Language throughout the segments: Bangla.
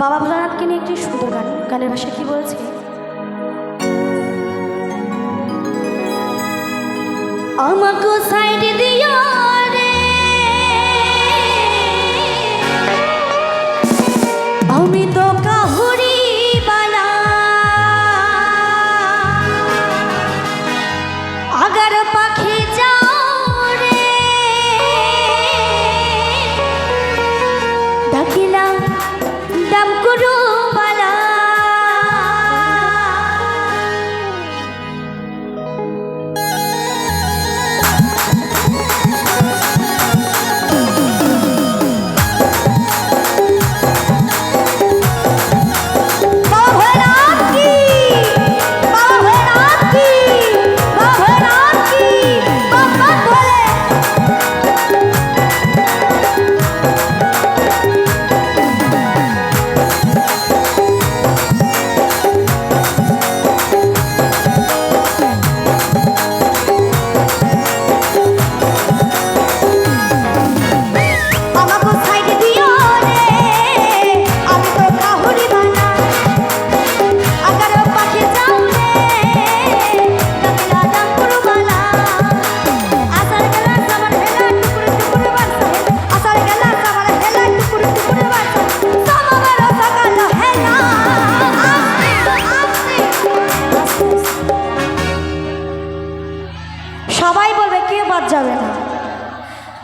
বাবা ভোলানাথকে নিয়ে একটি সুন্দর গান, গানের ভাষা কি বলছে? আমাকে সাইড দিও রে, আমি তো কাহুরি বালা, আগার পাখি যাও রে, ডাকিলা দাম করু বালা, সবাই বলবে কেউ বাদ যাবে না।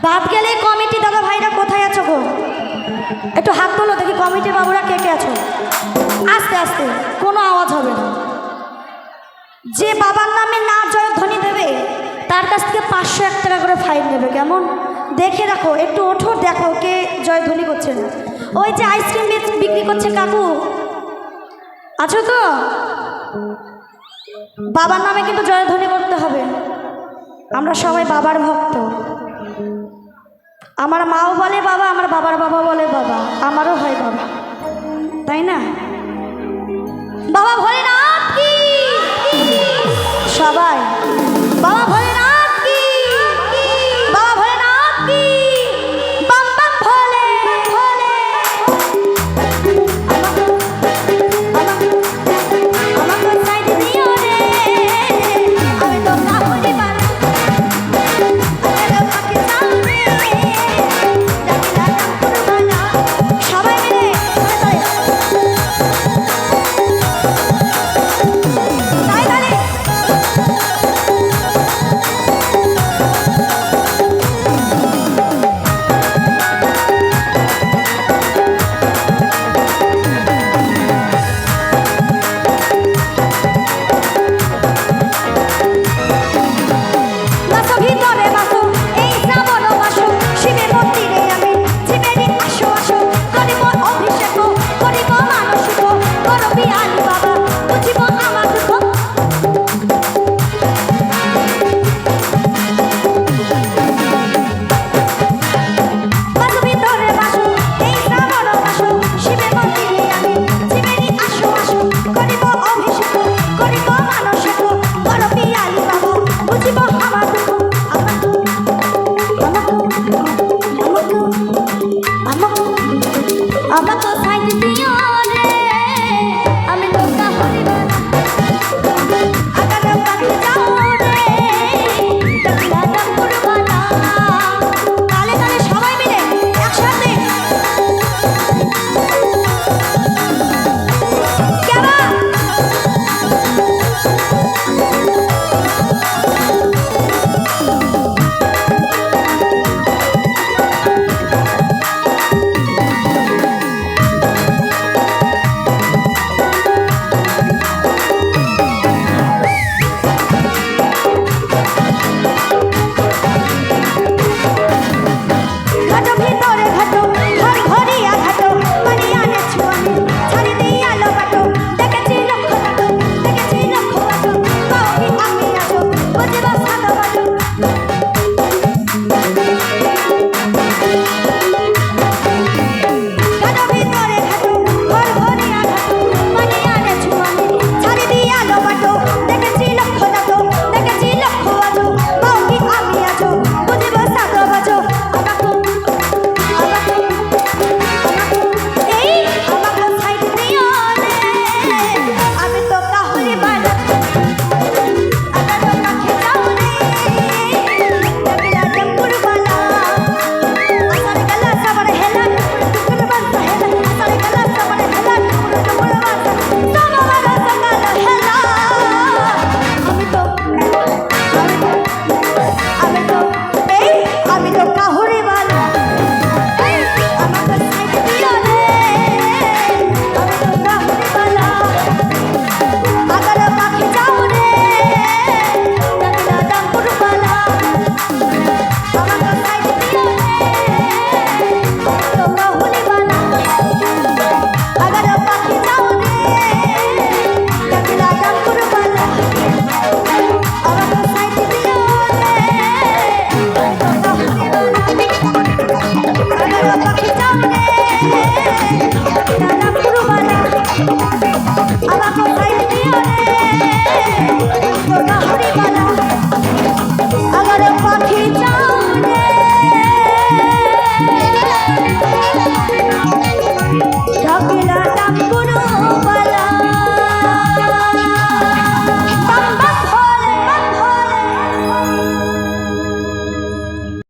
বাদ গেলে কমিটি দাদা ভাইরা কোথায় আছো গো? একটু হাত তোলো দেখি, কমিটির বাবুরা কে কে আছো? আস্তে আস্তে, কোনো আওয়াজ হবে না। যে বাবার নামে না জয়ধ্বনি দেবে তার কাছ থেকে 501 টাকা করে ফাইন নেবে, কেমন? দেখে রাখো, একটু ওঠো, দেখো কে জয়ধ্বনি করছে না। ওই যে আইসক্রিম বিক্রি করছে কাকু, আছো তো? বাবার নামে কিন্তু জয়ধ্বনি করতে হবে। আমরা সবাই বাবার ভক্ত। আমার মাও বলে বাবা, আমার বাবার বাবা বলে বাবা, আমারও হয় বাবা, তাই না? বাবা ভোলেনাথ কি সবাই, বাবা ভোলেনাথ কি, বাবা ভোলেনাথ কি, বাম বাম ভোলে ভোলে। আমাকে সাইড দিও রে, আমি তো কাহুরি বালা, সবাই মিলে আমাকে